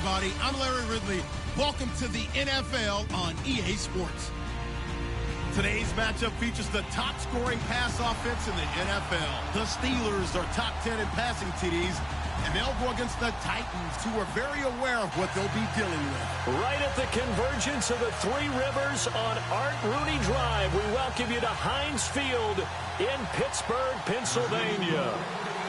everybody. I'm Larry Ridley. Welcome to the NFL on EA Sports. Today's matchup features the top-scoring pass offense in the NFL. The Steelers are top 10 in passing TDs, and they'll go against the Titans, who are very aware of what they'll be dealing with. Right at the convergence of the Three Rivers on Art Rooney Drive, we welcome you to Heinz Field in Pittsburgh, Pennsylvania.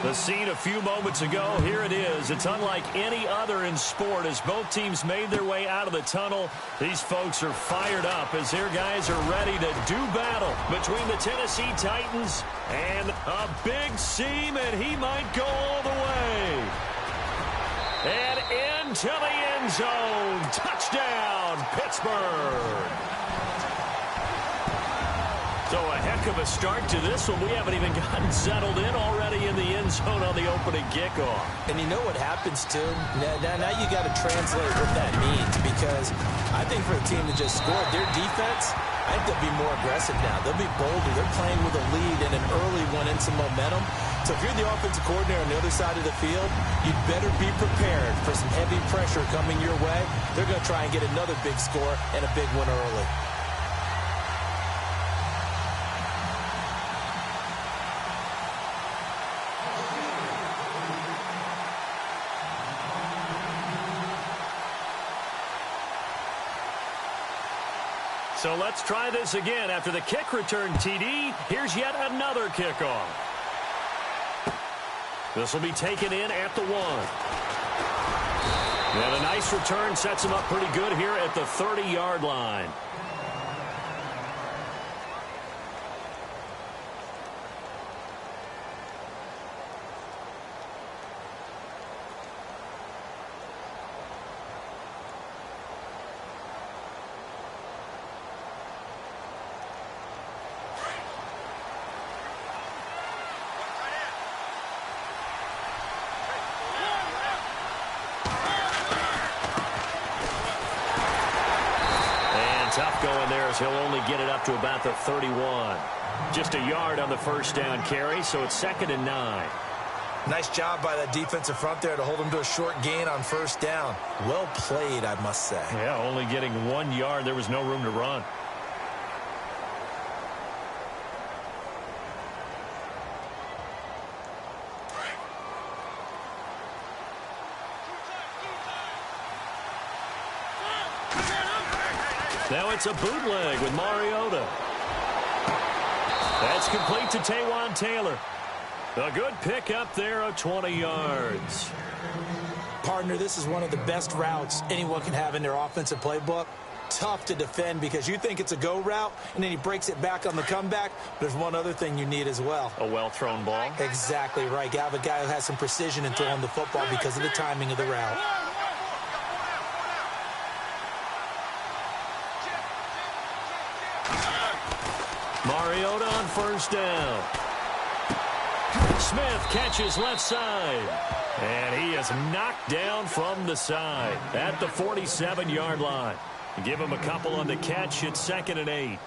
The scene a few moments ago, here it is. It's unlike any other in sport as both teams made their way out of the tunnel. These folks are fired up as their guys are ready to do battle between the Tennessee Titans and a big seam, and he might go all the way. And into the end zone. Touchdown, Pittsburgh. So a heck of a start to this one. We haven't even gotten settled in already in the end zone on the opening kickoff. And you know what happens, too? Now you got to translate what that means, because I think for a team to just score, their defense, I think they'll be more aggressive now. They'll be bolder. They're playing with a lead and an early one and some momentum. So if you're the offensive coordinator on the other side of the field, you'd better be prepared for some heavy pressure coming your way. They're going to try and get another big score and a big one early. So let's try this again. After the kick return TD, here's yet another kickoff. This will be taken in at the 1. And a nice return sets him up pretty good here at the 30-yard line. Tough going there as he'll only get it up to about the 31. Just a yard on the first down carry, so it's 2nd and 9. Nice job by that defensive front there to hold him to a short gain on first down. Well played, I must say. Yeah, only getting 1 yard. There was no room to run. Now it's a bootleg with Mariota. That's complete to Taywan Taylor. A good pickup there of 20 yards. Partner, this is one of the best routes anyone can have in their offensive playbook. Tough to defend because you think it's a go route, and then he breaks it back on the comeback. There's one other thing you need as well. A well-thrown ball. Exactly right. You have a guy who has some precision in throwing the football because of the timing of the route. Mariota on first down. Smith catches left side. And he is knocked down from the side at the 47-yard line. Give him a couple on the catch. It's 2nd and 8.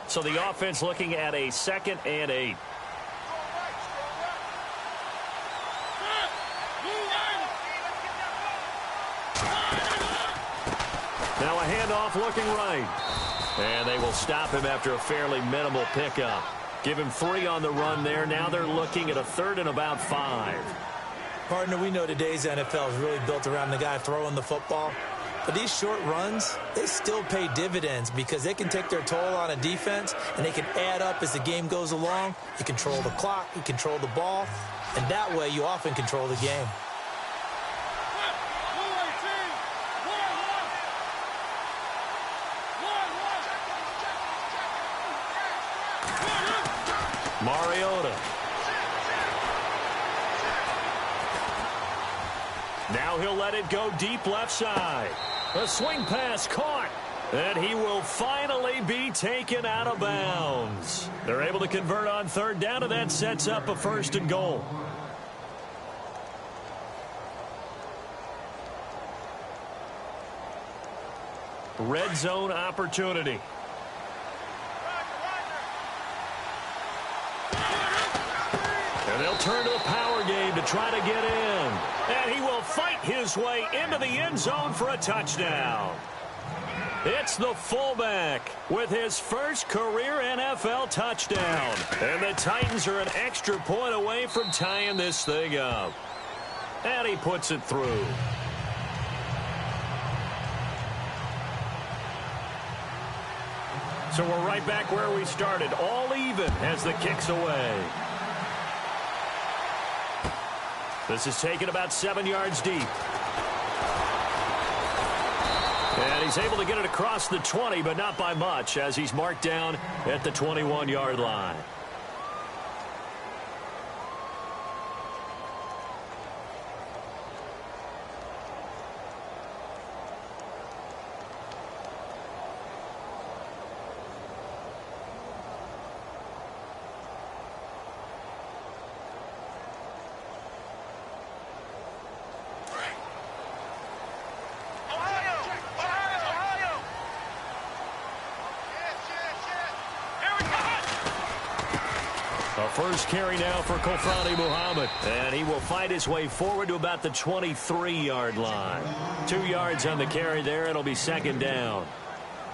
So the offense looking at a 2nd and 8. Now a handoff looking right. And they will stop him after a fairly minimal pickup. Give him 3 on the run there. Now they're looking at a 3rd and about 5. Partner, we know today's NFL is really built around the guy throwing the football. But these short runs, they still pay dividends because they can take their toll on a defense, and they can add up as the game goes along. You control the clock, you control the ball, and that way you often control the game. Mariota. Now he'll let it go deep left side. A swing pass caught. And he will finally be taken out of bounds. They're able to convert on third down, and that sets up a 1st and goal. Red zone opportunity. And they'll turn to the power game to try to get in. And he will fight his way into the end zone for a touchdown. It's the fullback with his first career NFL touchdown. And the Titans are an extra point away from tying this thing up. And he puts it through. So we're right back where we started, all even as the kick's away. This is taken about 7 yards deep. And he's able to get it across the 20, but not by much, as he's marked down at the 21-yard line. First carry now for Kofrani Muhammad. And he will fight his way forward to about the 23-yard line. 2 yards on the carry there. It'll be 2nd down.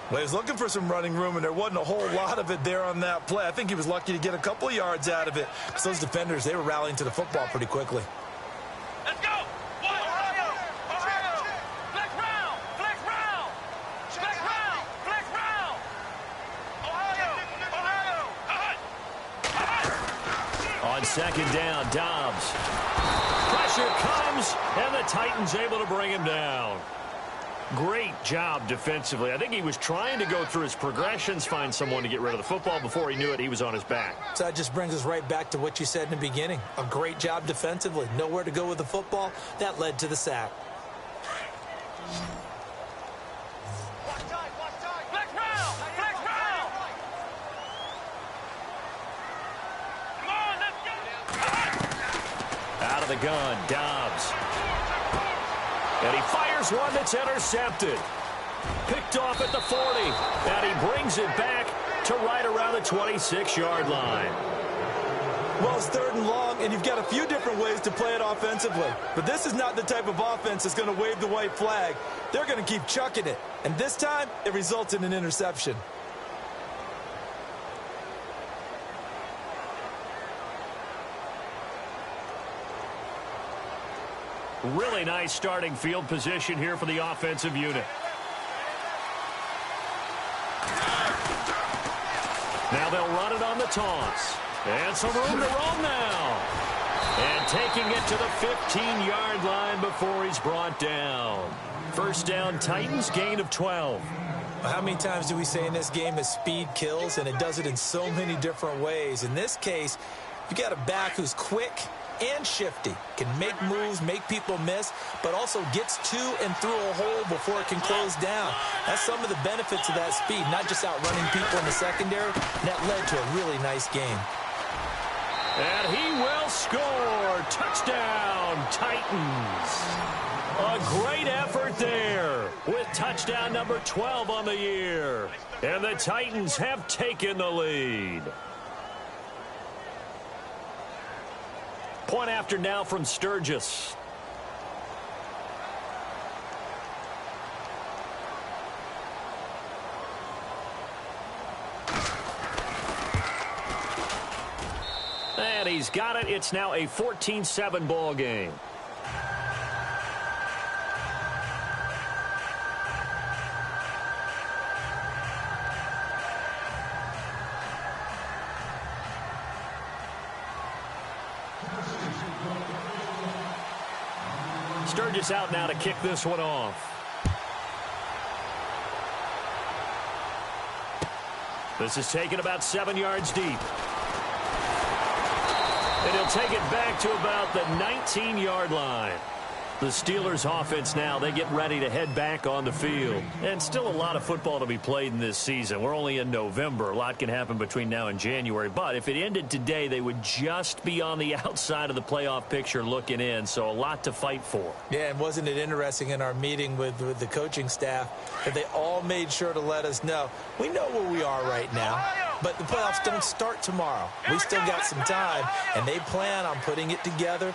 Well, he was looking for some running room, and there wasn't a whole lot of it there on that play. I think he was lucky to get a couple of yards out of it, because those defenders, they were rallying to the football pretty quickly. Let's go! Ohio! Ohio! Flex round! Flex round! Flex round! Flex round! Ohio! Ohio! On 2nd down, Dobbs. Pressure comes, and the Titans able to bring him down. Great job defensively. I think he was trying to go through his progressions, find someone to get rid of the football. Before he knew it, he was on his back. So that just brings us right back to what you said in the beginning. A great job defensively. Nowhere to go with the football. That led to the sack. Flex round! Flex round! Come on, let's go! Out of the gun, Dobbs. And he fires one that's intercepted. Picked off at the 40. And he brings it back to right around the 26-yard line. Well, it's 3rd and long, and you've got a few different ways to play it offensively. But this is not the type of offense that's going to wave the white flag. They're going to keep chucking it. And this time, it results in an interception. Really nice starting field position here for the offensive unit. Now they'll run it on the toss. And some room to roam now. And taking it to the 15-yard line before he's brought down. First down, Titans, gain of 12. How many times do we say in this game that speed kills, and it does it in so many different ways? In this case, you got a back who's quick and shifty, can make moves, make people miss, but also gets to and through a hole before it can close down. That's some of the benefits of that speed, not just outrunning people in the secondary. That led to a really nice game. And he will score. Touchdown, Titans. A great effort there with touchdown number 12 on the year. And the Titans have taken the lead. Point after now from Sturgis. And he's got it. It's now a 14-7 ball game. Sturgis out now to kick this one off. This is taken about 7 yards deep. And he'll take it back to about the 19-yard line. The Steelers offense now, they get ready to head back on the field. And still a lot of football to be played in this season. We're only in November. A lot can happen between now and January. But if it ended today, they would just be on the outside of the playoff picture looking in. So a lot to fight for. Yeah, and wasn't it interesting in our meeting with the coaching staff that they all made sure to let us know, we know where we are right now, but the playoffs don't start tomorrow. We still got some time, and they plan on putting it together,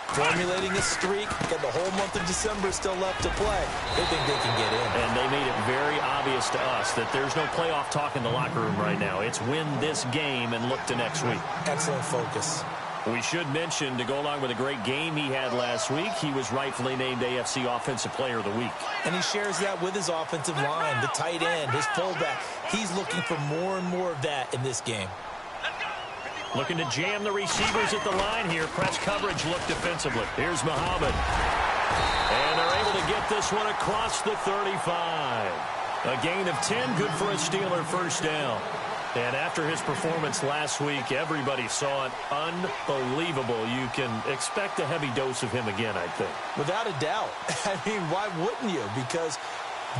formulating a streak, got the whole month of December still left to play. They think they can get in. And they made it very obvious to us that there's no playoff talk in the locker room right now. It's win this game and look to next week. Excellent focus. We should mention, to go along with a great game he had last week, he was rightfully named AFC Offensive Player of the Week. And he shares that with his offensive line, the tight end, his fullback. He's looking for more and more of that in this game. Looking to jam the receivers at the line here. Press coverage look defensively. Here's Muhammad. And they're able to get this one across the 35. A gain of 10, good for a Steeler first down. And after his performance last week, everybody saw it. Unbelievable. You can expect a heavy dose of him again, I think. Without a doubt. I mean, why wouldn't you? Because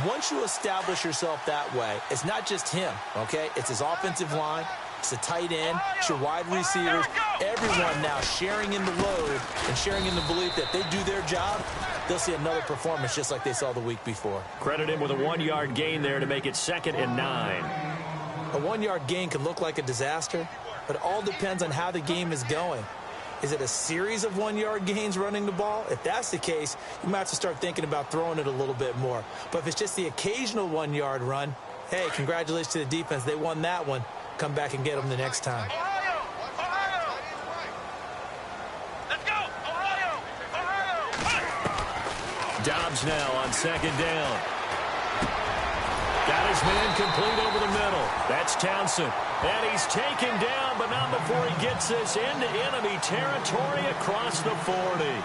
once you establish yourself that way, it's not just him, okay? It's his offensive line. It's the tight end, it's your wide receivers, everyone now sharing in the load and sharing in the belief that they do their job, they'll see another performance just like they saw the week before. Credit him with a 1-yard gain there to make it 2nd and 9. A 1-yard gain can look like a disaster, but it all depends on how the game is going. Is it a series of 1-yard gains running the ball? If that's the case, you might have to start thinking about throwing it a little bit more. But if it's just the occasional 1-yard run, hey, congratulations to the defense. They won that one. Come back and get them the next time. Ohio! Ohio! Let's go! Ohio! Ohio! Dobbs now on 2nd down. Got his man complete over the middle. That's Townsend. And he's taken down, but not before he gets this into enemy territory across the 40.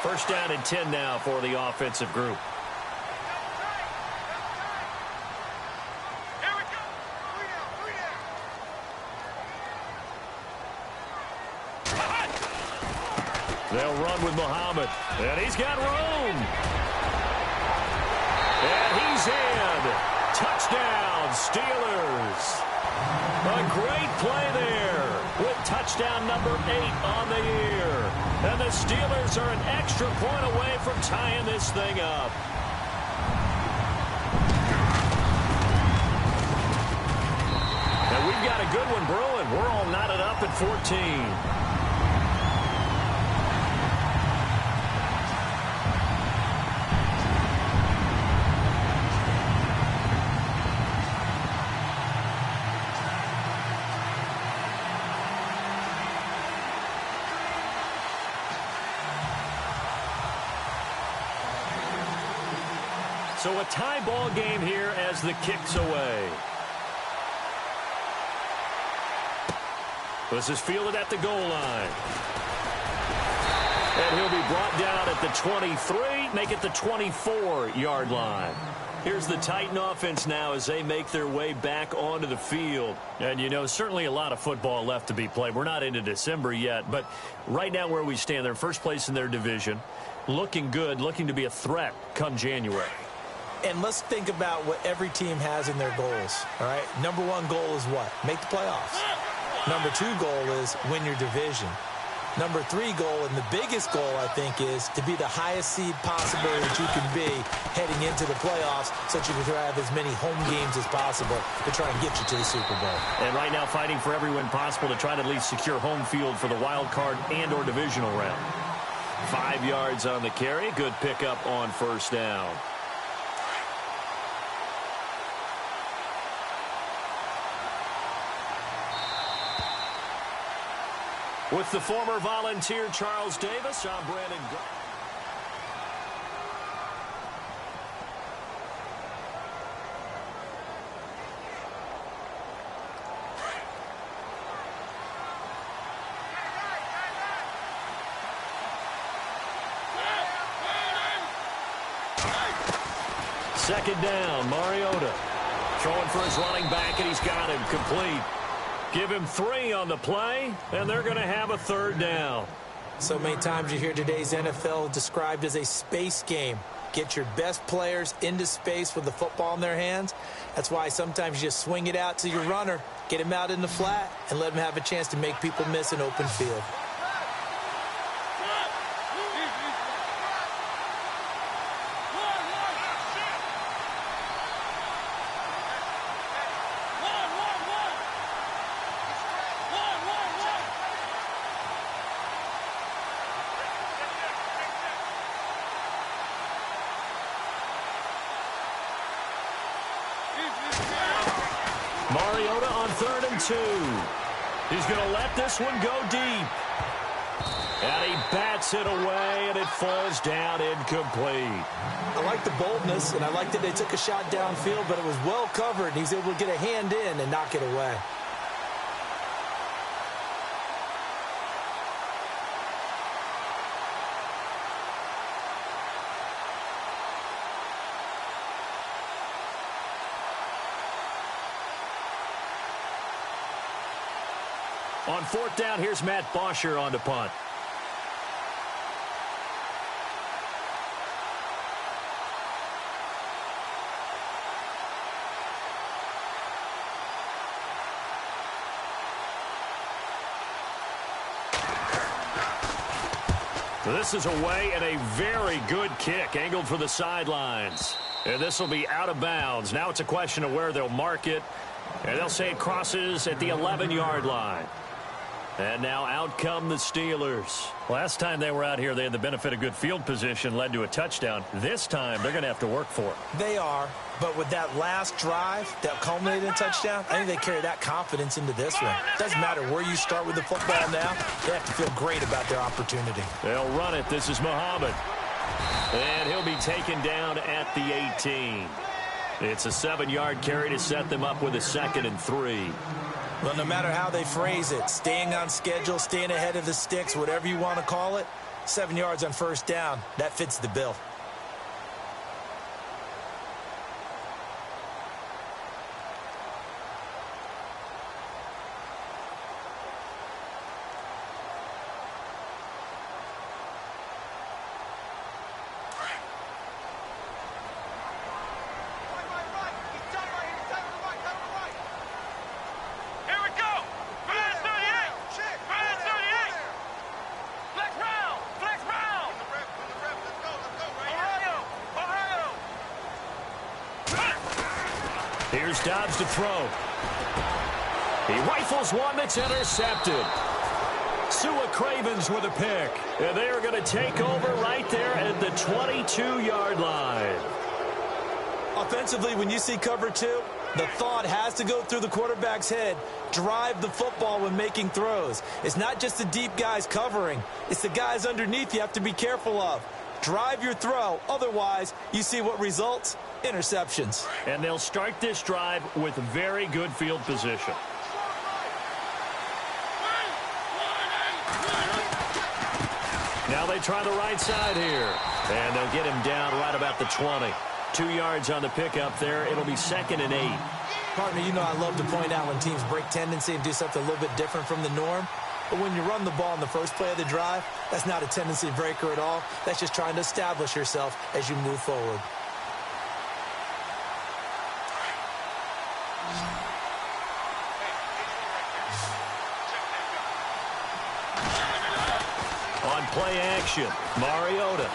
First down and 10 now for the offensive group. Here we go! 3 down! They'll run with Muhammad. And he's got room. And he's in. Touchdown, Steelers. A great play there with touchdown number 8 on the year. And the Steelers are an extra point away from tying this thing up. And we've got a good one brewing. We're all knotted up at 14. So a tie ball game here as the kick's away. This is fielded at the goal line. And he'll be brought down at the 23, make it the 24-yard line. Here's the Titan offense now as they make their way back onto the field. And, you know, certainly a lot of football left to be played. We're not into December yet, but right now where we stand, they're first place in their division, looking good, looking to be a threat come January. And let's think about what every team has in their goals, all right? Number 1 goal is what? Make the playoffs. Number 2 goal is win your division. Number 3 goal, and the biggest goal, I think, is to be the highest seed possible that you can be heading into the playoffs so that you can have as many home games as possible to try and get you to the Super Bowl. And right now fighting for every win possible to try to at least secure home field for the wild card and or divisional round. 5 yards on the carry. Good pickup on first down. With the former Volunteer Charles Davis, I'm Brandon. Second down, Mariota. Throwing for his running back, and he's got him complete. Give him 3 on the play, and they're going to have a third down. So many times you hear today's NFL described as a space game. Get your best players into space with the football in their hands. That's why sometimes you just swing it out to your runner, get him out in the flat, and let him have a chance to make people miss an open field. Mariota on 3rd and 2. He's going to let this one go deep. And he bats it away, and it falls down incomplete. I like the boldness, and I like that they took a shot downfield, but it was well covered. He's able to get a hand in and knock it away. On 4th down, here's Matt Bosher on to punt. So this is away and a very good kick angled for the sidelines. And this will be out of bounds. Now it's a question of where they'll mark it. And they'll say it crosses at the 11-yard line. And now out come the Steelers. Last time they were out here, they had the benefit of good field position, led to a touchdown. This time, they're going to have to work for it. They are, but with that last drive that culminated in a touchdown, I think they carry that confidence into this one. Doesn't matter where you start with the football now, they have to feel great about their opportunity. They'll run it. This is Muhammad. And he'll be taken down at the 18. It's a 7-yard carry to set them up with a 2nd and 3. Well, no matter how they phrase it, staying on schedule, staying ahead of the sticks, whatever you want to call it, 7 yards on 1st down, that fits the bill. Here's Dobbs to throw. He rifles one that's intercepted. Sua Cravens with a pick. And they are going to take over right there at the 22-yard line. Offensively, when you see cover 2, the thought has to go through the quarterback's head. Drive the football when making throws. It's not just the deep guys covering. It's the guys underneath you have to be careful of. Drive your throw. Otherwise, you see what results? Interceptions. And they'll start this drive with very good field position. Now they try the right side here. And they'll get him down right about the 20. 2 yards on the pickup there. It'll be 2nd and 8. Partner, you know I love to point out when teams break tendency and do something a little bit different from the norm. But when you run the ball in the first play of the drive, that's not a tendency breaker at all. That's just trying to establish yourself as you move forward. On play action, Mariota.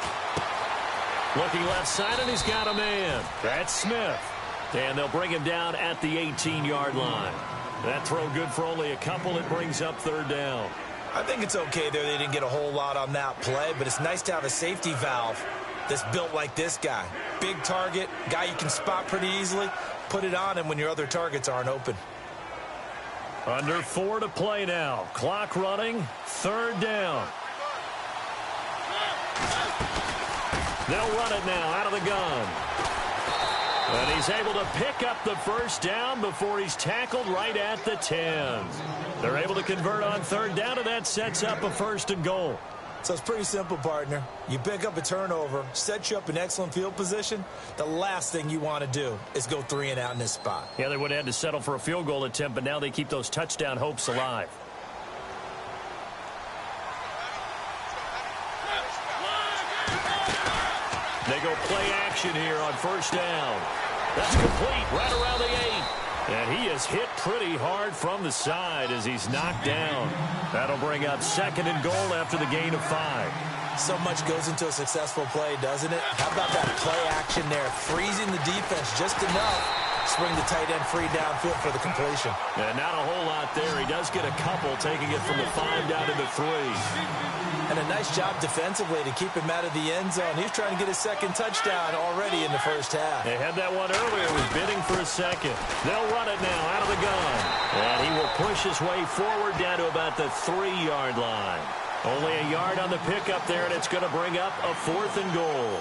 Looking left side, and he's got a man. That's Smith. And they'll bring him down at the 18-yard line. That throw good for only a couple. It brings up 3rd down. I think it's okay there. They didn't get a whole lot on that play, but it's nice to have a safety valve that's built like this guy. Big target, guy you can spot pretty easily. Put it on him when your other targets aren't open. Under 4 to play now. Clock running. 3rd down. They'll run it now out of the gun. And he's able to pick up the 1st down before he's tackled right at the 10. They're able to convert on 3rd down, and that sets up a 1st and goal. So it's pretty simple, partner. You pick up a turnover, set you up in excellent field position. The last thing you want to do is go 3 and out in this spot. Yeah, they would have had to settle for a field goal attempt, but now they keep those touchdown hopes alive. They go play action here on first down. That's complete right around the 8. And he is hit pretty hard from the side as he's knocked down. That'll bring up 2nd and goal after the gain of 5. So much goes into a successful play, doesn't it? How about that play action there? Freezing the defense just enough. Swing the tight end free downfield for the completion. And not a whole lot there. He does get a couple, taking it from the 5 down to the 3. And a nice job defensively to keep him out of the end zone. He's trying to get his 2nd touchdown already in the first half. They had that one earlier. Was bidding for a 2nd. They'll run it now out of the gun. And he will push his way forward down to about the 3-yard line. Only a yard on the pickup there, and it's going to bring up a 4th and goal.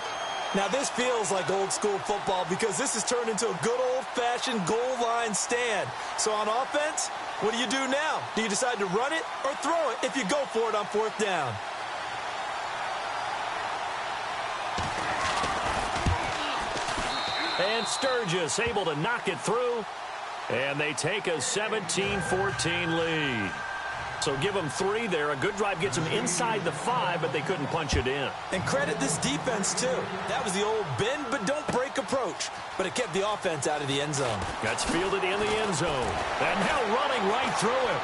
Now, this feels like old-school football because this has turned into a good old-fashioned goal line stand. So on offense, what do you do now? Do you decide to run it or throw it if you go for it on 4th down? And Sturgis able to knock it through. And they take a 17-14 lead. So give them 3 there. A good drive gets them inside the 5, but they couldn't punch it in. And credit this defense, too. That was the old bend but don't break approach. But it kept the offense out of the end zone. That's fielded in the end zone. And now running right through him.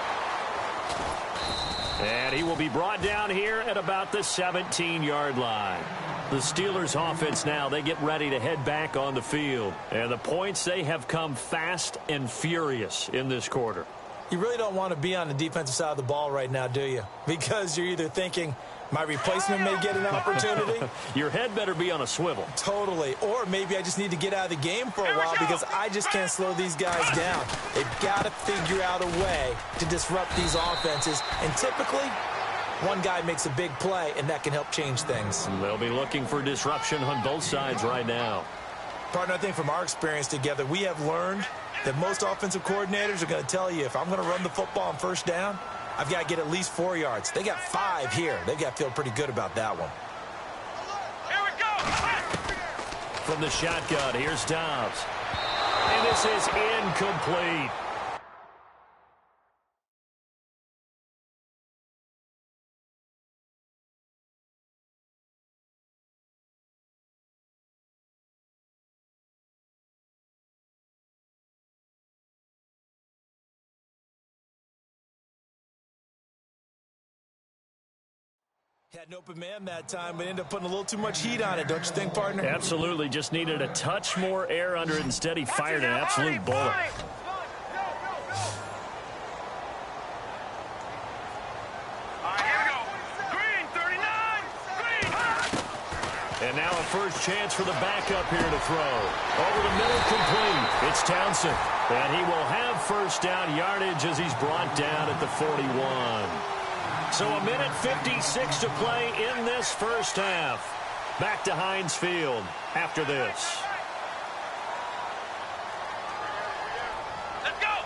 And he will be brought down here at about the 17-yard line. The Steelers offense now, they get ready to head back on the field. And the points, they have come fast and furious in this quarter. You really don't want to be on the defensive side of the ball right now, do you? Because you're either thinking, my replacement may get an opportunity. Your head better be on a swivel. Totally. Or maybe I just need to get out of the game for a while because I just can't slow these guys down. They've got to figure out a way to disrupt these offenses. And typically, one guy makes a big play, and that can help change things. They'll be looking for disruption on both sides right now. Partner, I think from our experience together, we have learned that most offensive coordinators are going to tell you, if I'm going to run the football on first down, I've got to get at least 4 yards. They got 5 here. They've got to feel pretty good about that one. Here we go. From the shotgun, here's Dobbs. And this is incomplete. Had an open man that time, but ended up putting a little too much heat on it, don't you think, partner? Absolutely. Just needed a touch more air under it. Instead, he fired an absolute bullet. All right, here we go. Green, 39. Green. And now a first chance for the backup here to throw. Over the middle, complete. It's Townsend. And he will have first down yardage as he's brought down at the 41. So a minute 56 to play in this first half. Back to Heinz Field after this. Let's go.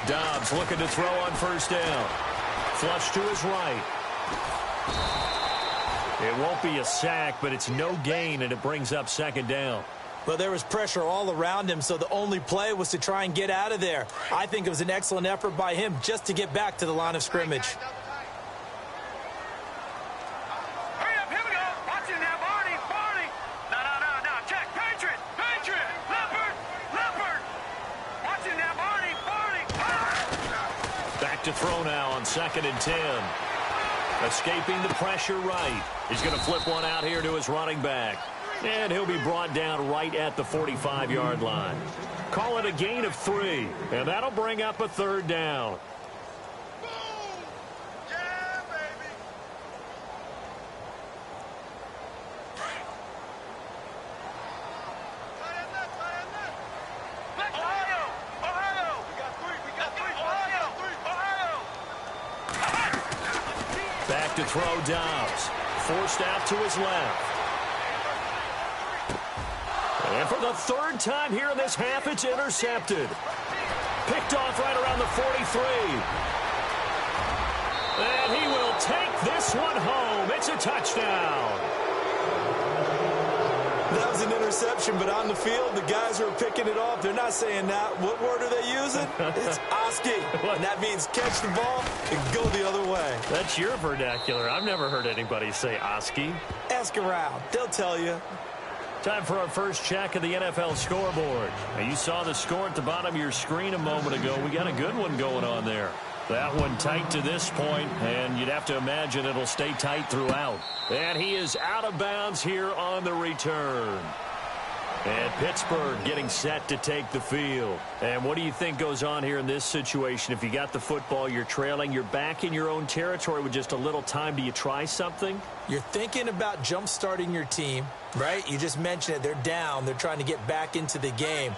Dobbs looking to throw on first down. Flush to his right. It won't be a sack, but it's no gain, and it brings up 2nd down. Well, there was pressure all around him, so the only play was to try and get out of there. I think it was an excellent effort by him just to get back to the line of scrimmage. Hurry up, here we go. Watch it now, Barney. No. Check. Patriot. Leopard. Watch it now, Barney. Back to throw now on 2nd and 10. Escaping the pressure right. He's going to flip one out here to his running back. And he'll be brought down right at the 45-yard line. Call it a gain of 3. And that'll bring up a 3rd down. Yeah, baby. Ohio. We got 3. Ohio. Back to throw Dobbs. Forced out to his left. And for the 3rd time here in this half, it's intercepted. Picked off right around the 43. And he will take this one home. It's a touchdown. That was an interception, but on the field, the guys who are picking it off, they're not saying that. What word are they using? It's Oski. And that means catch the ball and go the other way. That's your vernacular. I've never heard anybody say Oski. Ask around. They'll tell you. Time for our first check of the NFL scoreboard. Now, you saw the score at the bottom of your screen a moment ago. We got a good one going on there. That one tight to this point, and you'd have to imagine it'll stay tight throughout. And he is out of bounds here on the return. And Pittsburgh getting set to take the field. And what do you think goes on here in this situation? If you got the football, you're trailing, you're back in your own territory with just a little time. Do you try something? You're thinking about jump-starting your team, right? You just mentioned it. They're down. They're trying to get back into the game.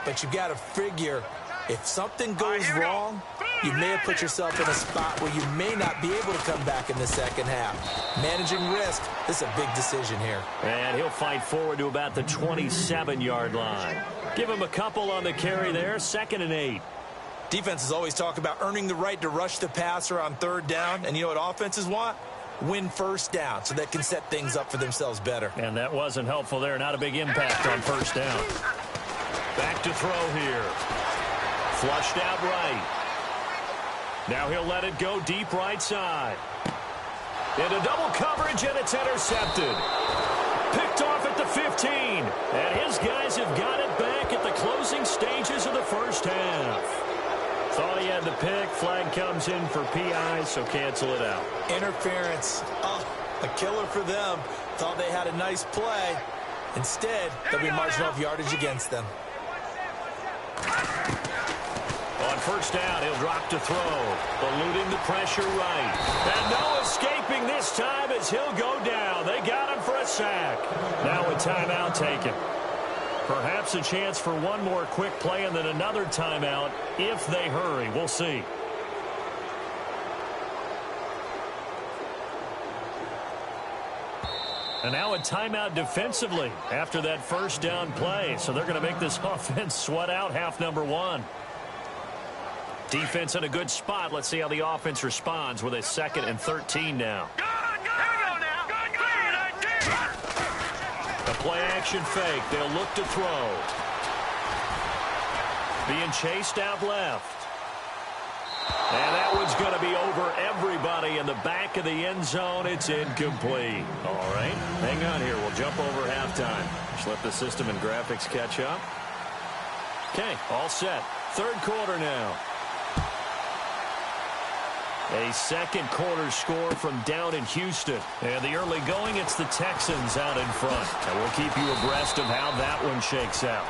But you've got to figure if something goes wrong, you may have put yourself in a spot where you may not be able to come back in the second half. Managing risk, this is a big decision here. And he'll fight forward to about the 27-yard line. Give him a couple on the carry there, 2nd and 8. Defenses always talk about earning the right to rush the passer on 3rd down. And you know what offenses want? Win 1st down so they can set things up for themselves better. And that wasn't helpful there. Not a big impact on 1st down. Back to throw here. Flushed out right. Now he'll let it go deep right side. Into double coverage, and it's intercepted. Picked off at the 15. And his guys have got it back at the closing stages of the first half. Thought he had the pick. Flag comes in for PI, so cancel it out. Interference. Oh, a killer for them. Thought they had a nice play. Instead, there'll be marginal yardage against them. On 1st down, he'll drop to throw. Eluding the pressure right. And no escaping this time as he'll go down. They got him for a sack. Now a timeout taken. Perhaps a chance for one more quick play and then another timeout if they hurry. We'll see. And now a timeout defensively after that 1st down play. So they're going to make this offense sweat out half number 1. Defense in a good spot. Let's see how the offense responds with a 2nd and 13 now. A play-action fake. They'll look to throw. Being chased out left. And that one's going to be over everybody in the back of the end zone. It's incomplete. All right, hang on here. We'll jump over halftime. Just let the system and graphics catch up. Okay, all set. 3rd quarter now. A 2nd quarter score from down in Houston. And the early going, it's the Texans out in front. And we'll keep you abreast of how that one shakes out.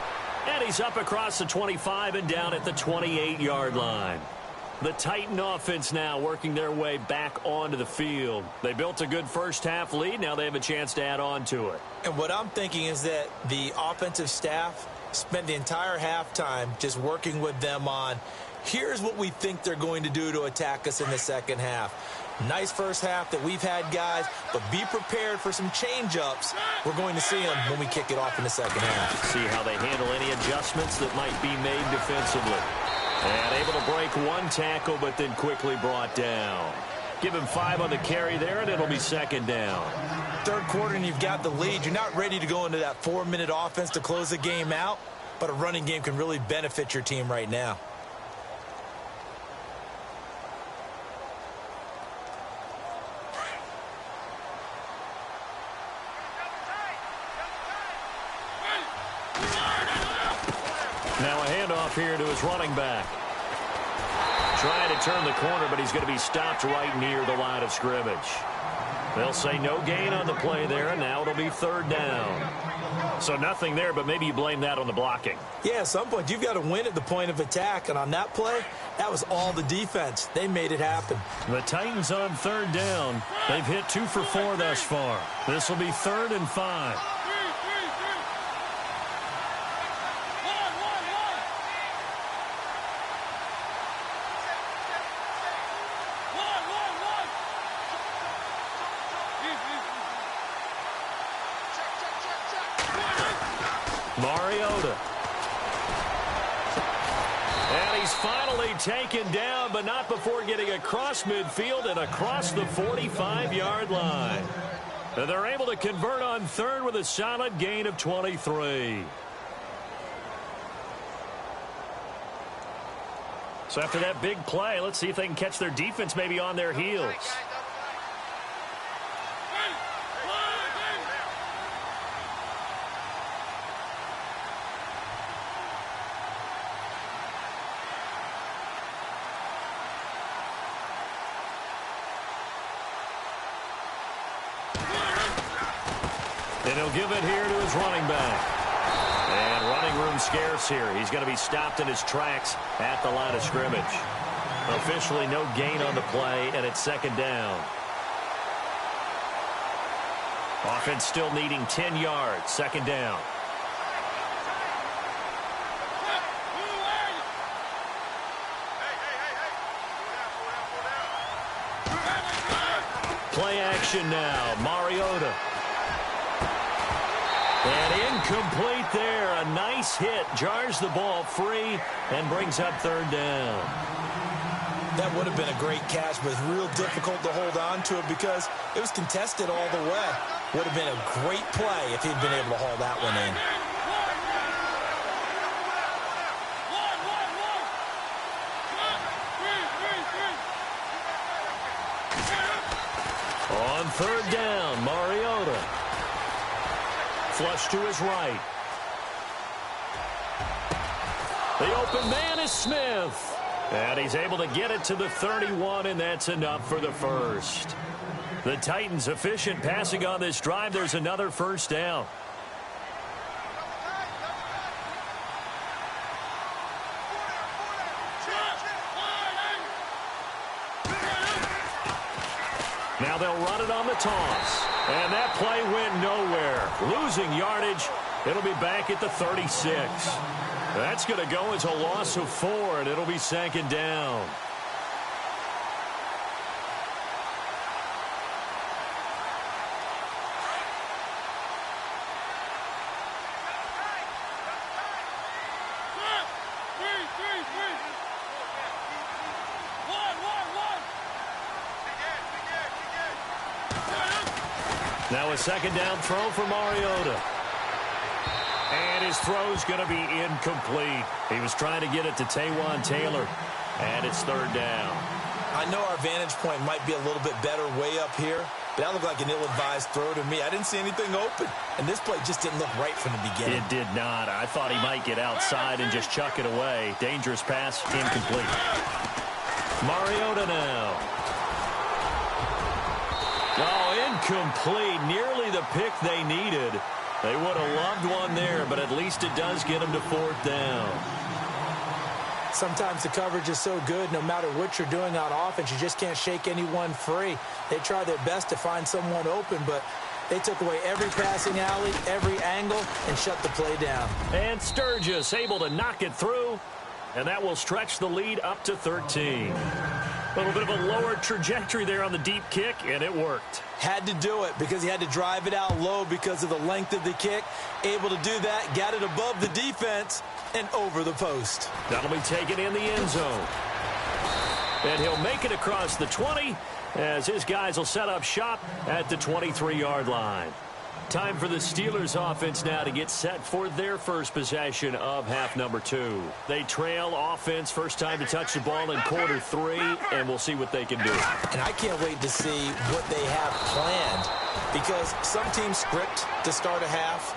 And he's up across the 25 and down at the 28-yard line. The Titan offense now working their way back onto the field. They built a good first half lead. Now they have a chance to add on to it. And what I'm thinking is that the offensive staff spent the entire halftime just working with them on here's what we think they're going to do to attack us in the second half. Nice first half that we've had, guys, but be prepared for some change-ups. We're going to see them when we kick it off in the second half. See how they handle any adjustments that might be made defensively. And able to break one tackle, but then quickly brought down. Give him 5 on the carry there, and it'll be 2nd down. 3rd quarter, and you've got the lead. You're not ready to go into that 4-minute offense to close the game out, but a running game can really benefit your team right now. Now a handoff here to his running back. Trying to turn the corner, but he's going to be stopped right near the line of scrimmage. They'll say no gain on the play there, and now it'll be 3rd down. So nothing there, but maybe you blame that on the blocking. Yeah, at some point, you've got to win at the point of attack, and on that play, that was all the defense. They made it happen. The Titans on 3rd down. They've hit 2 for 4 thus far. This will be 3rd and 5. finally taken down, but not before getting across midfield and across the 45-yard line. And they're able to convert on third with a solid gain of 23. So after that big play, let's see if they can catch their defense maybe on their heels. And he'll give it here to his running back. And running room scarce here. He's going to be stopped in his tracks at the line of scrimmage. Officially no gain on the play, and it's second down. Offense still needing 10 yards. Second down. Play action now. Mariota. And incomplete there. A nice hit. Jars the ball free and brings up third down. That would have been a great catch, but it's real difficult to hold on to it because it was contested all the way. Would have been a great play if he'd been able to haul that one in. On third down, Mariota. Flush to his right. The open man is Smith. And he's able to get it to the 31, and that's enough for the first. The Titans efficient passing on this drive. There's another first down. Now they'll run it on the toss. And that play went nowhere. Losing yardage. It'll be back at the 36. That's going to go as a loss of 4, and it'll be second down. Now a second down throw for Mariota. And his throw's going to be incomplete. He was trying to get it to Taywan Taylor. And it's third down. I know our vantage point might be a little bit better way up here, but that looked like an ill-advised throw to me. I didn't see anything open. And this play just didn't look right from the beginning. It did not. I thought he might get outside and just chuck it away. Dangerous pass, incomplete. Mariota now. Oh, incomplete. Nearly the pick they needed. They would have loved one there, but at least it does get them to fourth down. Sometimes the coverage is so good, no matter what you're doing on offense, you just can't shake anyone free. They try their best to find someone open, but they took away every passing alley, every angle, and shut the play down. And Sturgis able to knock it through, and that will stretch the lead up to 13. A little bit of a lower trajectory there on the deep kick, and it worked. Had to do it because he had to drive it out low because of the length of the kick. Able to do that, got it above the defense and over the post. That'll be taken in the end zone. And he'll make it across the 20 as his guys will set up shop at the 23-yard line. Time for the Steelers offense now to get set for their first possession of half number 2. They trail offense first time to touch the ball in quarter 3, and we'll see what they can do. And I can't wait to see what they have planned because some teams script to start a half.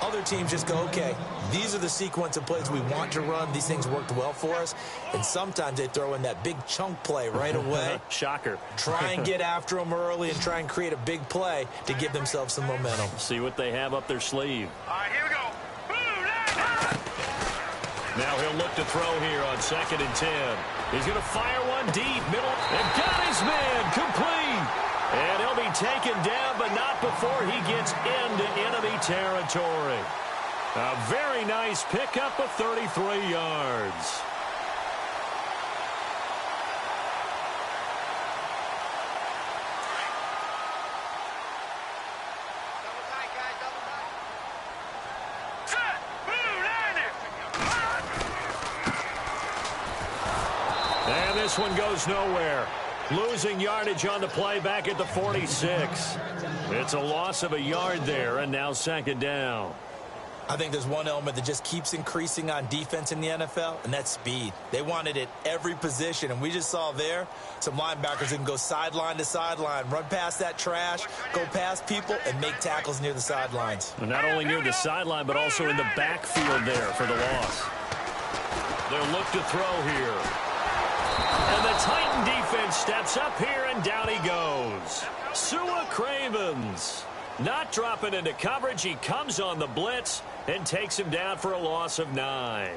Other teams just go, okay, these are the sequence of plays we want to run. These things worked well for us. And sometimes they throw in that big chunk play right away. Shocker. Try and get after them early and try and create a big play to give themselves some momentum. See what they have up their sleeve. All right, here we go. Now he'll look to throw here on 2nd and 10. He's going to fire one deep, middle, and got his man complete. And he'll be taken down, but not before he gets into enemy territory. A very nice pickup of 33 yards. this one goes nowhere. Losing yardage on the play back at the 46. It's a loss of a yard there, and now second down. I think there's one element that just keeps increasing on defense in the NFL, and that's speed. They want it at every position, and we just saw there some linebackers that can go sideline to sideline, run past that trash, go past people, and make tackles near the sidelines. And not only near the sideline, but also in the backfield there for the loss. They'll look to throw here. And the Titan defense steps up here, and down he goes. Sua Cravens not dropping into coverage. He comes on the blitz and takes him down for a loss of 9.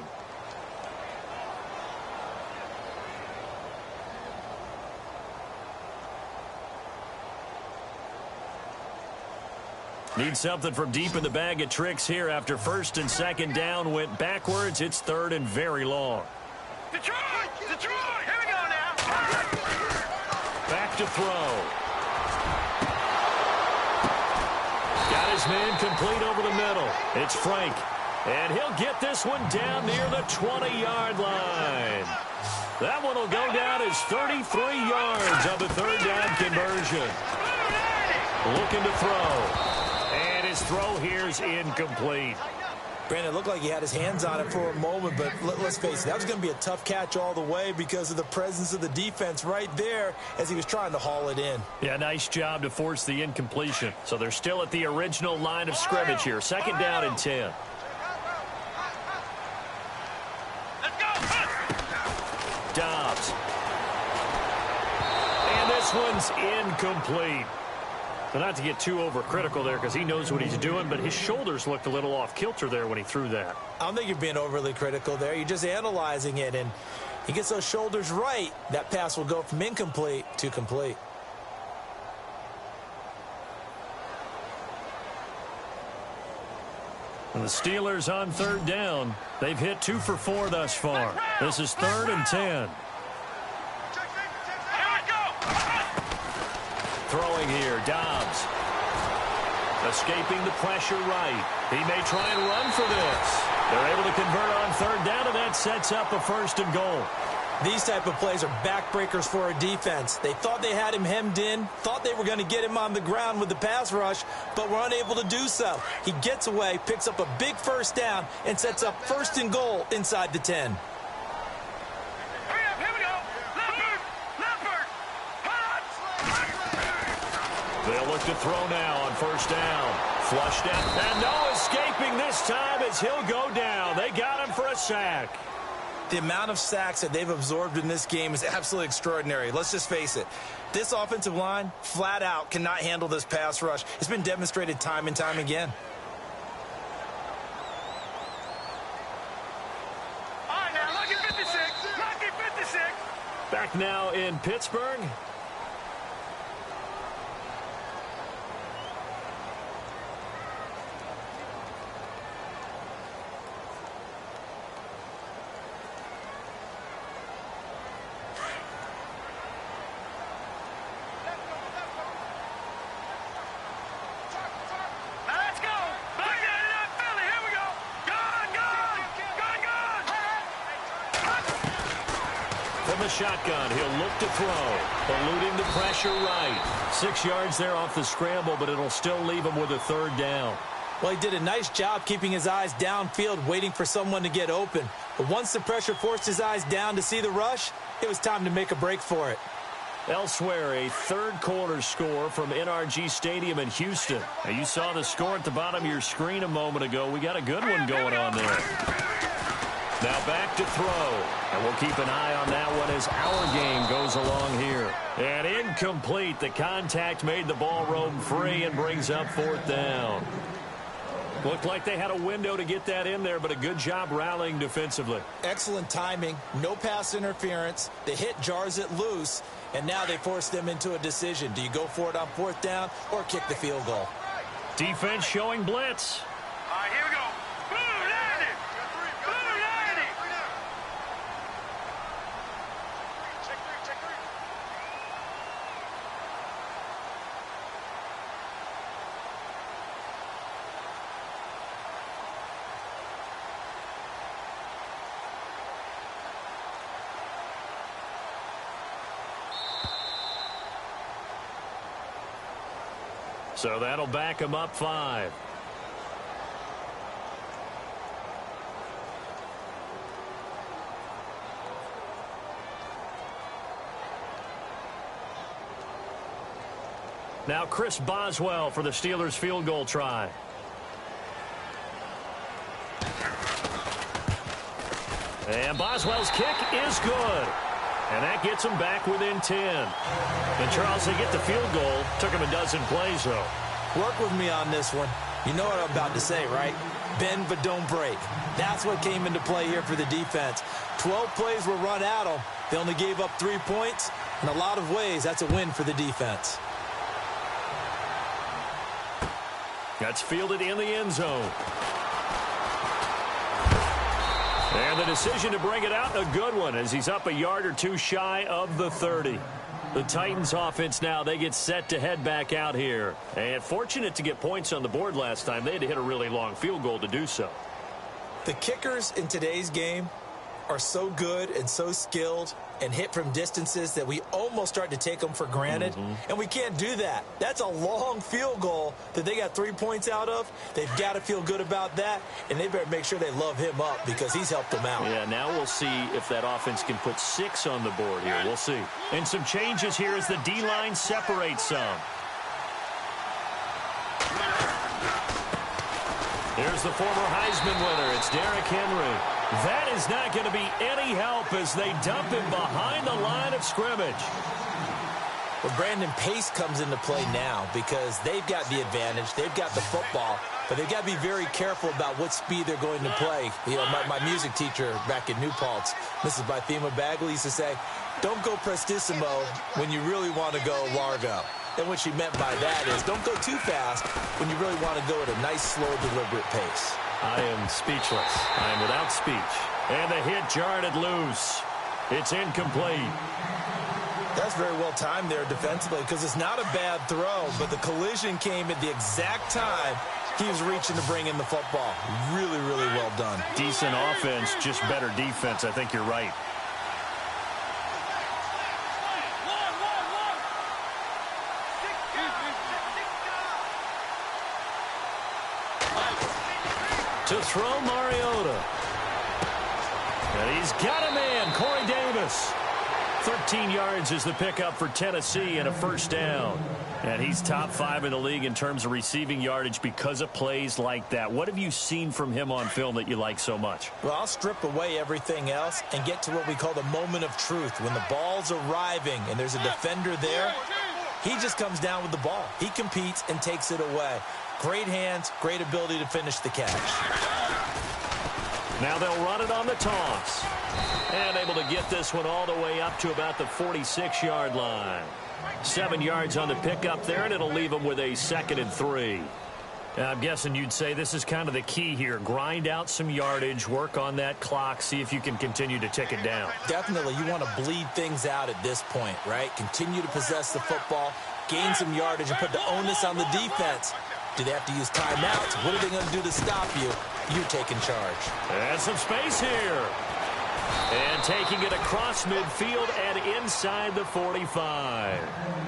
Need something from deep in the bag of tricks here after first and second down went backwards. It's third and very long. Detroit! Detroit! Here we go now! Back to throw. Got his man complete over the middle. It's Frank. And he'll get this one down near the 20-yard line. That one will go down as 33 yards of a third down conversion. Looking to throw. And his throw here is incomplete. Brandon, it looked like he had his hands on it for a moment, but let's face it, that was going to be a tough catch all the way because of the presence of the defense right there as he was trying to haul it in. Yeah, nice job to force the incompletion. So they're still at the original line of scrimmage here. Second down and 10. Dobbs. And this one's incomplete. So not to get too overcritical there because he knows what he's doing, but his shoulders looked a little off kilter there when he threw that. I don't think you're being overly critical there. You're just analyzing it, and he gets those shoulders right. That pass will go from incomplete to complete. And the Steelers on third down. They've hit 2 for 4 thus far. This is third and 10. Throwing here, Dobbs. Escaping the pressure right. He may try and run for this. They're able to convert on third down, and that sets up a first and goal. These type of plays are backbreakers for a defense. They thought they had him hemmed in, thought they were going to get him on the ground with the pass rush, but were unable to do so. He gets away, picks up a big first down, and sets up first and goal inside the 10. They'll look to throw now on first down. Flushed out. And no escaping this time as he'll go down. They got him for a sack. The amount of sacks that they've absorbed in this game is absolutely extraordinary. Let's just face it. This offensive line, flat out, cannot handle this pass rush. It's been demonstrated time and time again. All right, now, lucky 56. Lucky 56. Back now in Pittsburgh. Shotgun. He'll look to throw. Eluding the pressure right. 6 yards there off the scramble, but it'll still leave him with a third down. Well, he did a nice job keeping his eyes downfield, waiting for someone to get open. But once the pressure forced his eyes down to see the rush, it was time to make a break for it. Elsewhere, a third-quarter score from NRG Stadium in Houston. Now, you saw the score at the bottom of your screen a moment ago. We got a good one going on there. Now back to throw. And we'll keep an eye on that one as our game goes along here. And incomplete. The contact made the ball roam free and brings up fourth down. Looked like they had a window to get that in there, but a good job rallying defensively. Excellent timing. No pass interference. The hit jars it loose, and now they force them into a decision. Do you go for it on fourth down or kick the field goal? Defense showing blitz. All right, here we go. So that'll back them up 5. Now Chris Boswell for the Steelers field goal try. And Boswell's kick is good. And that gets them back within 10. And Charles, they get the field goal. Took them a dozen plays, though. Work with me on this one. You know what I'm about to say, right? Bend but don't break. That's what came into play here for the defense. 12 plays were run at them. They only gave up 3 points. In a lot of ways, that's a win for the defense. That's fielded in the end zone. And the decision to bring it out, a good one, as he's up a yard or two shy of the 30. The Titans offense now, they get set to head back out here. And fortunate to get points on the board last time. They had to hit a really long field goal to do so. The kickers in today's game are so good and so skilled and hit from distances that we almost start to take them for granted. And we can't do that. That's a long field goal that they got 3 points out of. They've got to feel good about that, and they better make sure they love him up because he's helped them out. Yeah, now we'll see if that offense can put 6 on the board here. We'll see. And some changes here as the D-line separates some. Here's the former Heisman winner. It's Derrick Henry. That is not going to be any help as they dump him behind the line of scrimmage. Well, Brandon, pace comes into play now because they've got the advantage. They've got the football, but they've got to be very careful about what speed they're going to play. You know, my music teacher back in New Paltz, Mrs. Bythema Bagley, used to say, don't go prestissimo when you really want to go largo. And what she meant by that is don't go too fast when you really want to go at a nice, slow, deliberate pace. I am speechless. I am without speech. And the hit jarred it loose. It's incomplete. That's very well timed there defensively because it's not a bad throw, but the collision came at the exact time he was reaching to bring in the football. Really, really well done. Decent offense, just better defense. I think you're right. To throw Mariota. And he's got a man, Corey Davis. 13 yards is the pickup for Tennessee and a first down. And he's top 5 in the league in terms of receiving yardage because of plays like that. What have you seen from him on film that you like so much? Well, I'll strip away everything else and get to what we call the moment of truth. When the ball's arriving and there's a defender there, he just comes down with the ball. He competes and takes it away. Great hands, great ability to finish the catch. Now they'll run it on the toss. And able to get this one all the way up to about the 46-yard line. 7 yards on the pickup there, and it'll leave them with a 2nd and 3. I'm guessing you'd say this is kind of the key here. Grind out some yardage, work on that clock, see if you can continue to tick it down. Definitely. You want to bleed things out at this point, right? Continue to possess the football, gain some yardage, and put the onus on the defense. Do they have to use timeouts? What are they going to do to stop you? You're taking charge. And some space here. And taking it across midfield and inside the 45.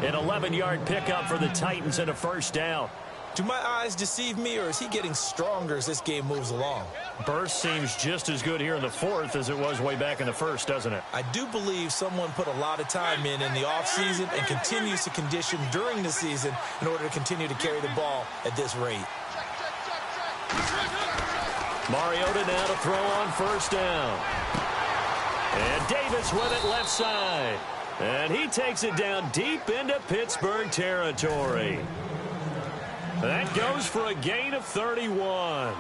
An 11-yard pickup for the Titans and a first down. Do my eyes deceive me, or is he getting stronger as this game moves along? Burst seems just as good here in the 4th as it was way back in the 1st, doesn't it? I do believe someone put a lot of time in the offseason and continues to condition during the season in order to continue to carry the ball at this rate. Mariota now to throw on first down. And Davis with it left side. And he takes it down deep into Pittsburgh territory. That goes for a gain of 31.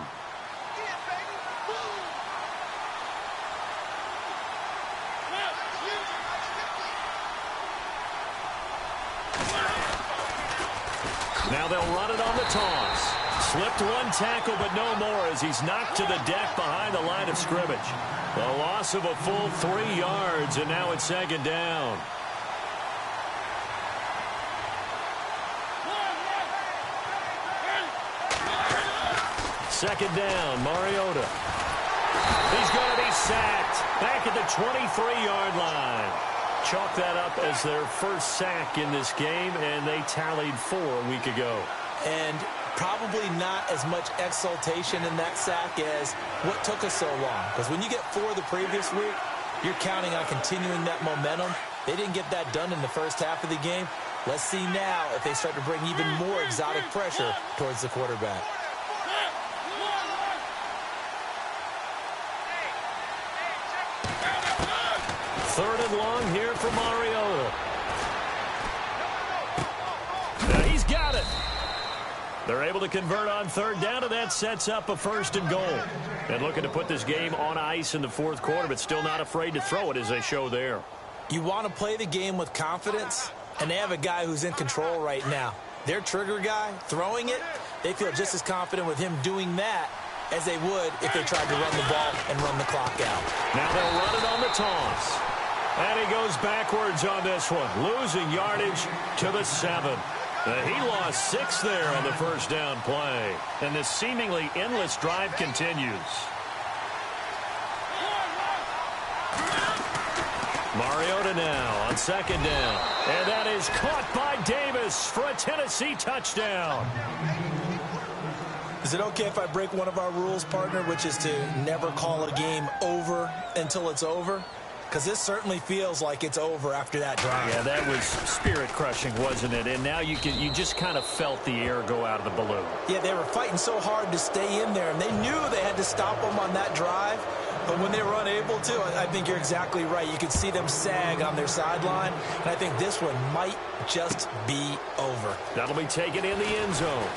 Now they'll run it on the toss. Slipped one tackle, but no more as he's knocked to the deck behind the line of scrimmage. The loss of a full 3 yards, and now it's 2nd down. Second down, Mariota. He's going to be sacked back at the 23-yard line. Chalk that up as their first sack in this game, and they tallied 4 a week ago. And probably not as much exultation in that sack as what took us so long. Because when you get 4 the previous week, you're counting on continuing that momentum. They didn't get that done in the first half of the game. Let's see now if they start to bring even more exotic pressure towards the quarterback. Third and long here for Mariota. Now he's got it. They're able to convert on third down, and that sets up a 1st and goal. And looking to put this game on ice in the 4th quarter, but still not afraid to throw it as they show there. You want to play the game with confidence, and they have a guy who's in control right now. Their trigger guy, throwing it, they feel just as confident with him doing that as they would if they tried to run the ball and run the clock out. Now they'll run it on the toss. And he goes backwards on this one, losing yardage to the 7. He lost 6 there on the 1st down play. And this seemingly endless drive continues. Mariota now on 2nd down. And that is caught by Davis for a Tennessee touchdown. Is it okay if I break one of our rules, partner, which is to never call a game over until it's over? Because this certainly feels like it's over after that drive. Yeah, that was spirit-crushing, wasn't it? And now you just kind of felt the air go out of the balloon. Yeah, they were fighting so hard to stay in there, and they knew they had to stop them on that drive. But when they were unable to, I think you're exactly right. You could see them sag on their sideline, and I think this one might just be over. That'll be taken in the end zone.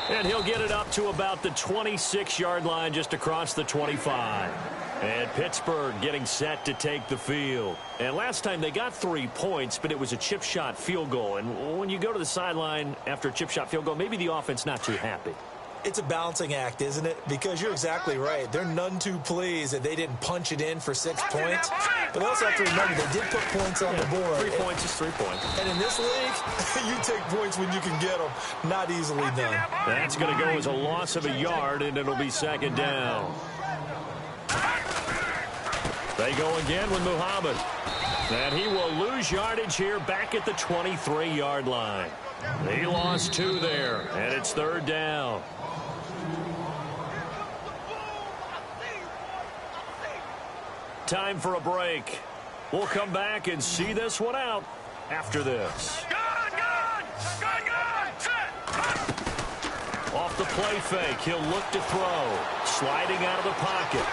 And he'll get it up to about the 26-yard line, just across the 25. And Pittsburgh getting set to take the field. And last time they got 3 points, but it was a chip shot field goal. And when you go to the sideline after a chip shot field goal, maybe the offense not too happy. It's a balancing act, isn't it? Because you're exactly right. They're none too pleased that they didn't punch it in for 6 points. But they also have to remember they did put points on the board. 3 points is 3 points. And in this league, you take points when you can get them. Not easily done. That's going to go as a loss of a yard, and it'll be 2nd down. They go again with Muhammad. And he will lose yardage here back at the 23-yard line. He lost 2 there, and it's 3rd down. Time for a break. We'll come back and see this one out after this. Off the play fake, he'll look to throw. Sliding out of the pocket.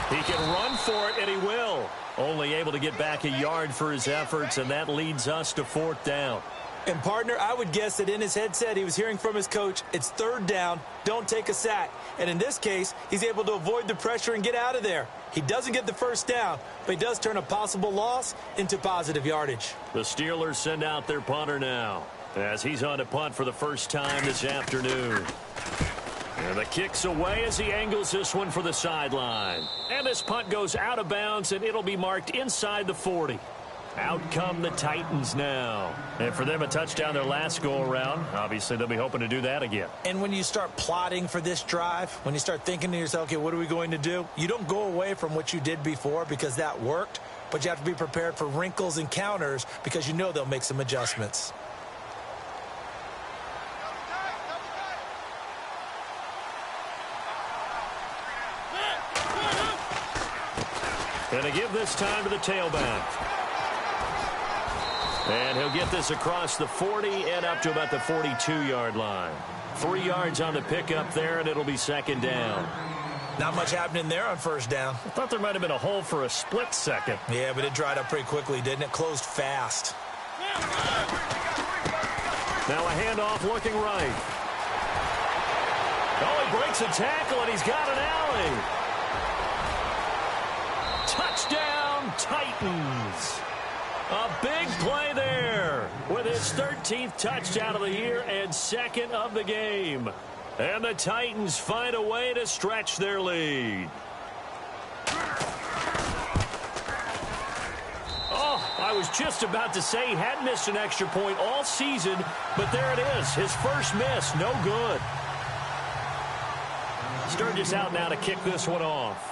He can run for it, and he will. Only able to get back a yard for his efforts, and that leads us to 4th down. And, partner, I would guess that in his headset he was hearing from his coach, it's 3rd down, don't take a sack. And in this case, he's able to avoid the pressure and get out of there. He doesn't get the 1st down, but he does turn a possible loss into positive yardage. The Steelers send out their punter now, as he's on to punt for the first time this afternoon. And the kick's away as he angles this one for the sideline. And this punt goes out of bounds, and it'll be marked inside the 40. Out come the Titans now. And for them, a touchdown their last go-around. Obviously, they'll be hoping to do that again. And when you start plotting for this drive, when you start thinking to yourself, okay, what are we going to do? You don't go away from what you did before because that worked, but you have to be prepared for wrinkles and counters because you know they'll make some adjustments. And they give this time to the tailback. And he'll get this across the 40 and up to about the 42-yard line. 3 yards on the pickup there, and it'll be 2nd down. Not much happening there on 1st down. I thought there might have been a hole for a split second. Yeah, but it dried up pretty quickly, didn't it? Closed fast. Now a handoff looking right. Oh, he breaks a tackle, and he's got an alley. Touchdown, Titans. A big play there with his 13th touchdown of the year and 2nd of the game. And the Titans find a way to stretch their lead. Oh, I was just about to say he hadn't missed an extra point all season, but there it is. His first miss, no good. Sturgis out now to kick this one off.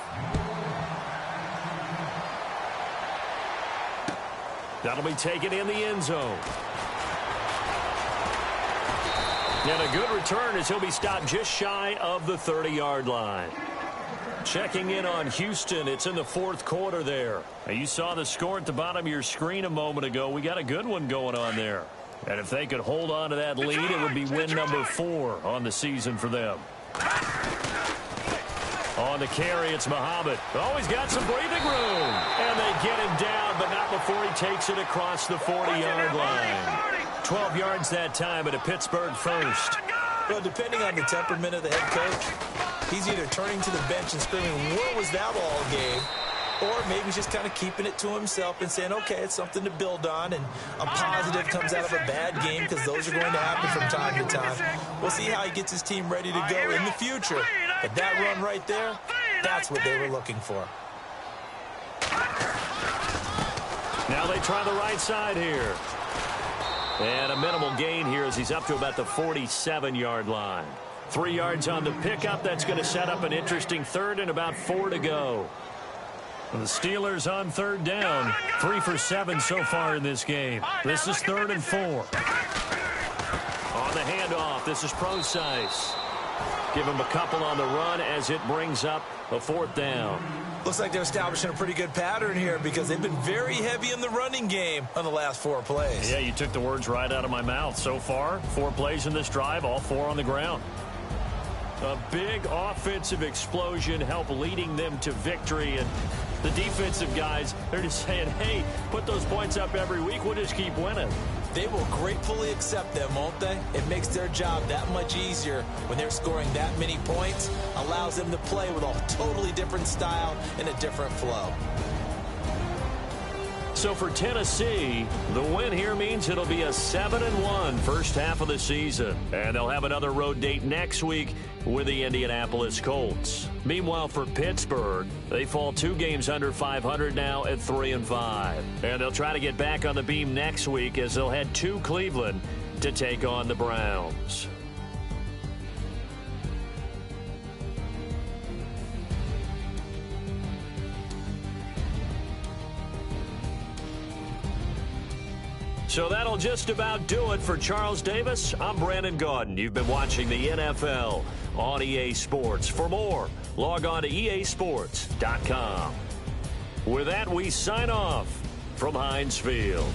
That'll be taken in the end zone. And a good return as he'll be stopped just shy of the 30-yard line. Checking in on Houston, it's in the fourth quarter there. Now, you saw the score at the bottom of your screen a moment ago. We got a good one going on there. And if they could hold on to that lead, it would be win number 4 on the season for them. On the carry, it's Muhammad. Always got some breathing room. And they get him down, but not before he takes it across the 40-yard line. 12 yards that time, and a Pittsburgh first. Well, depending on the temperament of the head coach, he's either turning to the bench and screaming, "Where was that all game?" Or maybe he's just kind of keeping it to himself and saying, okay, it's something to build on, and a positive comes out of a bad game because those are going to happen from time to time. We'll see how he gets his team ready to go in the future. But that run right there, that's what they were looking for. Now they try the right side here. And a minimal gain here as he's up to about the 47-yard line. 3 yards on the pickup. That's going to set up an interesting third and about 4 to go. The Steelers on third down. 3 for 7 so far in this game. This is 3rd and 4. On the handoff, this is Procise. Give him a couple on the run as it brings up a 4th down. Looks like they're establishing a pretty good pattern here because they've been very heavy in the running game on the last 4 plays. Yeah, you took the words right out of my mouth. So far, 4 plays in this drive, all 4 on the ground. A big offensive explosion helped leading them to victory. And the defensive guys, they're just saying, hey, put those points up every week. We'll just keep winning. They will gratefully accept them, won't they? It makes their job that much easier when they're scoring that many points. Allows them to play with a totally different style and a different flow. So for Tennessee, the win here means it'll be a 7-1 first half of the season. And they'll have another road date next week with the Indianapolis Colts. Meanwhile, for Pittsburgh, they fall 2 games under 500 now at 3-5. And they'll try to get back on the beam next week as they'll head to Cleveland to take on the Browns. So that'll just about do it for Charles Davis. I'm Brandon Gaudin. You've been watching the NFL on EA Sports. For more, log on to easports.com. With that, we sign off from Heinz Field.